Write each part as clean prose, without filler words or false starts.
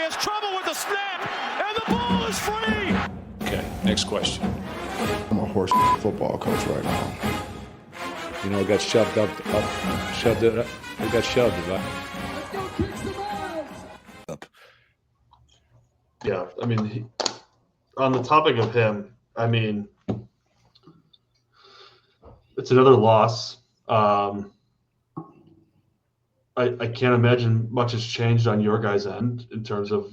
has trouble with the snap, and the ball is free. Okay, next question. I'm a horse football coach right now. You know, it got shoved up. It got shoved, right? Up. Yeah, I mean, on the topic of him, I mean, it's another loss. I can't imagine much has changed on your guys' end in terms of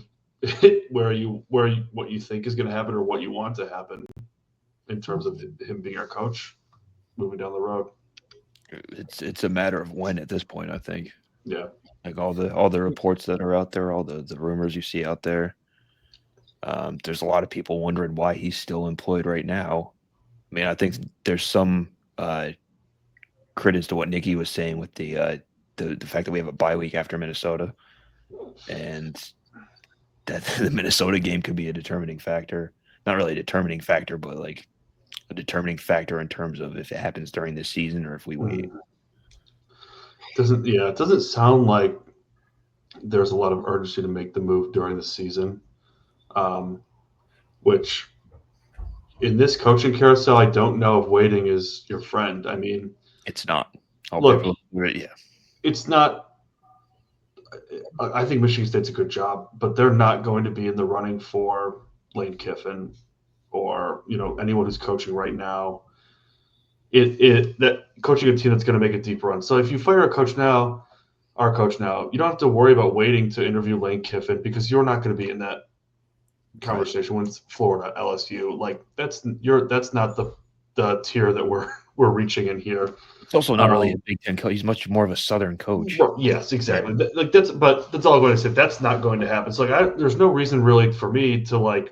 what you think is going to happen or what you want to happen in terms of him being our coach moving down the road. It's a matter of when at this point, I think. Yeah. Like all the reports that are out there, all the rumors you see out there. There's a lot of people wondering why he's still employed right now. I mean, I think there's some credence to what Nikki was saying with the fact that we have a bye week after Minnesota, and that the Minnesota game could be a determining factor. Not really a determining factor, but like a determining factor in terms of if it happens during this season or if we wait. It doesn't sound like there's a lot of urgency to make the move during the season, which in this coaching carousel, I don't know if waiting is your friend. I mean, it's not. It's not. I think Michigan State's a good job, but they're not going to be in the running for Lane Kiffin or anyone who's coaching right now. That coaching a team that's going to make a deep run. So if you fire our coach now, you don't have to worry about waiting to interview Lane Kiffin because you're not going to be in that conversation with Florida, LSU. Like that's not the tier that we're reaching in here. It's also not really a Big Ten coach. He's much more of a Southern coach. Well, yes, exactly. Right. That's all I'm going to say. That's not going to happen. So there's no reason really for me to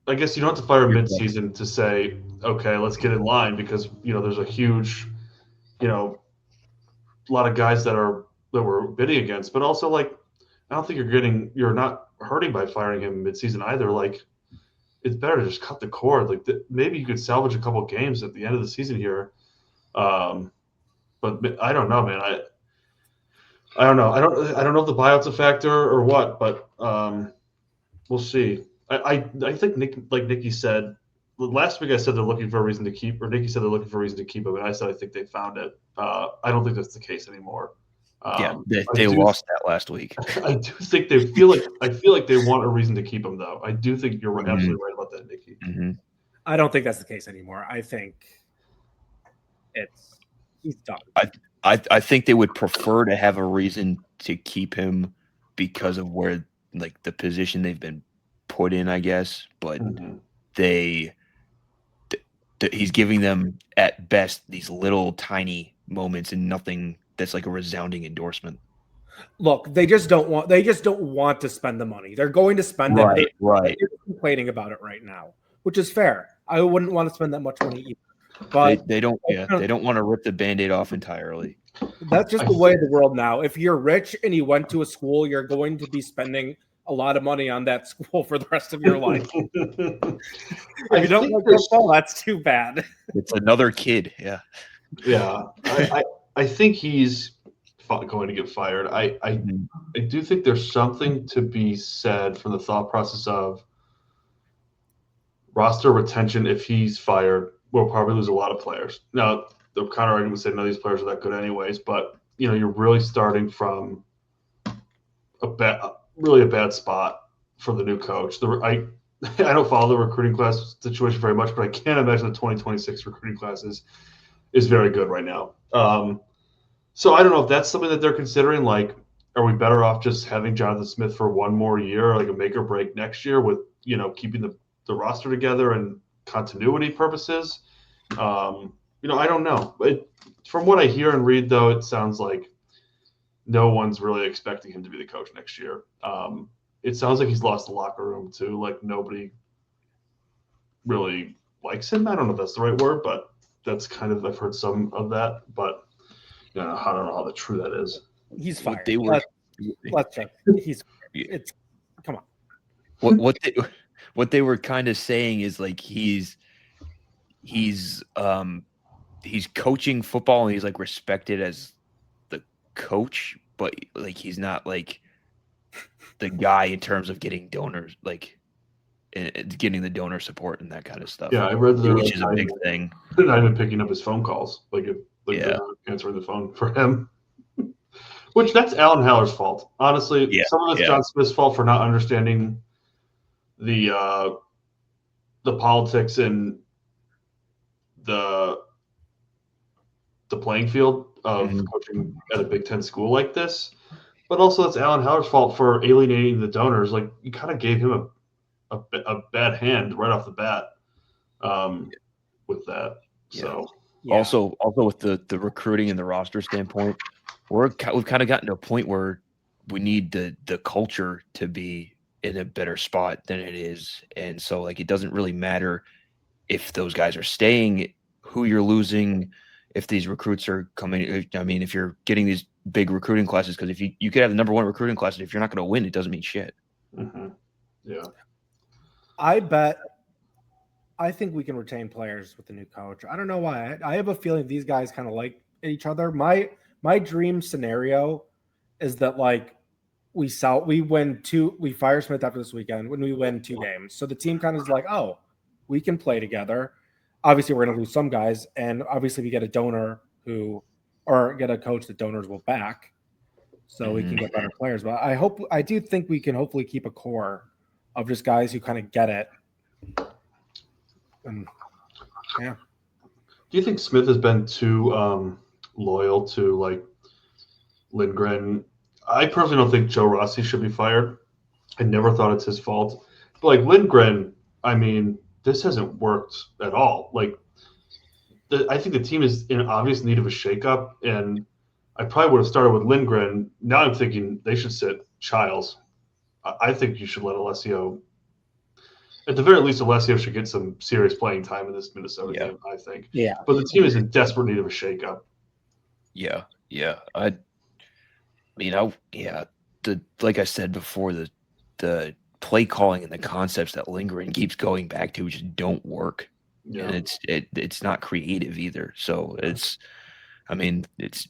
I guess you don't have to fire mid-season to say, okay, let's get in line because there's a huge, a lot of guys that we're bidding against, but also I don't think you're not hurting by firing him mid-season either. Like it's better to just cut the cord. Like maybe you could salvage a couple games at the end of the season here, but I don't know, man. I don't know. I don't know if the buyout's a factor or what, but we'll see. I think Nikki said last week. I said they're looking for a reason to keep, or Nikki said they're looking for a reason to keep him, and I said I think they found it. I don't think that's the case anymore. They lost that last week. I do think they feel like they want a reason to keep him, though. I do think you're absolutely right about that, Nikki. Mm-hmm. I don't think that's the case anymore. I think he's done. I think they would prefer to have a reason to keep him because of where the position they've been put in, I guess. But he's giving them at best these little tiny moments and nothing that's like a resounding endorsement. Look, they just don't want to spend the money. They're going to spend it. Right. They're complaining about it right now, which is fair. I wouldn't want to spend that much money either. But they don't want to rip the Band-Aid off entirely. That's just the way of the world now. If you're rich and you went to a school, you're going to be spending a lot of money on that school for the rest of your life. If you don't like football, that's too bad. It's another kid. Yeah. Yeah. I think he's going to get fired. I do think there's something to be said from the thought process of roster retention. If he's fired, we'll probably lose a lot of players. Now, the counter argument would say none of these players are that good anyways, but you're really starting from a bad spot for the new coach. I don't follow the recruiting class situation very much, but I can't imagine the 2026 recruiting class is very good right now. So I don't know if that's something that they're considering. Like, are we better off just having Jonathan Smith for one more year, like a make or break next year with, keeping the roster together and continuity purposes? I don't know. But from what I hear and read, though, it sounds like no one's really expecting him to be the coach next year. It sounds like he's lost the locker room, too. Like, nobody really likes him. I don't know if that's the right word, but that's kind of – I've heard some of that. But I don't know how true that is. He's fired. Let's check. Come on. What they were kind of saying is like he's he's coaching football and he's like respected as the coach, but like he's not like the guy in terms of getting donors, like getting the donor support and that kind of stuff. Yeah, I read that, which is a big thing. They're not even picking up his phone calls. They're not answering the phone for him. Which that's Alan Haller's fault. Honestly, some of it's John Smith's fault for not understanding the politics and the playing field of coaching at a Big Ten school like this. But also it's Alan Haller's fault for alienating the donors. Like, you kind of gave him a bad hand right off the bat with that. Yeah. So also with the recruiting and the roster standpoint, we've kind of gotten to a point where we need the culture to be in a better spot than it is. And so like, it doesn't really matter if those guys are staying, who you're losing, if these recruits are coming. I mean, if you're getting these big recruiting classes, because if you could have the number one recruiting class, if you're not going to win, it doesn't mean shit. Yeah. I think we can retain players with the new coach. I don't know why. I have a feeling these guys kind of like each other. My dream scenario is that like we fire Smith after this weekend when we win 2 games. So the team kind of is like, oh, we can play together. Obviously, we're going to lose some guys, and obviously we get a donor or get a coach that donors will back, so we can get better players. But I do think we can hopefully keep a core of just guys who kind of get it. And yeah. Do you think Smith has been too loyal to like Lindgren? I personally don't think Joe Rossi should be fired. I never thought it's his fault. But like Lindgren, I mean, this hasn't worked at all. Like, I think the team is in obvious need of a shakeup, and I probably would have started with Lindgren. Now I'm thinking they should sit Childs. I think you should let Alessio. At the very least, Alessio should get some serious playing time in this Minnesota game, I think. Yeah. But the team is in desperate need of a shakeup. Yeah. Like I said before, the play calling and the concepts that Lindgren keeps going back to just don't work. Yeah. And it's not creative either. So it's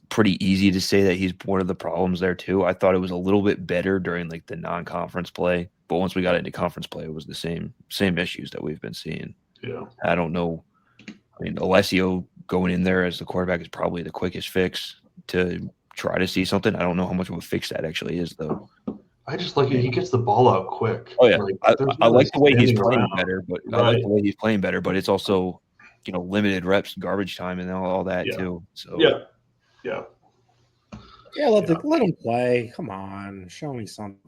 pretty easy to say that he's one of the problems there too. I thought it was a little bit better during like the non-conference play, but once we got into conference play, it was the same issues that we've been seeing. Yeah. I don't know. I mean, Alessio going in there as the quarterback is probably the quickest fix to try to see something. I don't know how much of a fix that actually is though. I just like it. He gets the ball out quick. Oh yeah, like, I like the way he's playing around. better, but I like the way he's playing better. But it's also, limited reps, garbage time, and all that too. So yeah. Let him play. Come on, show me something.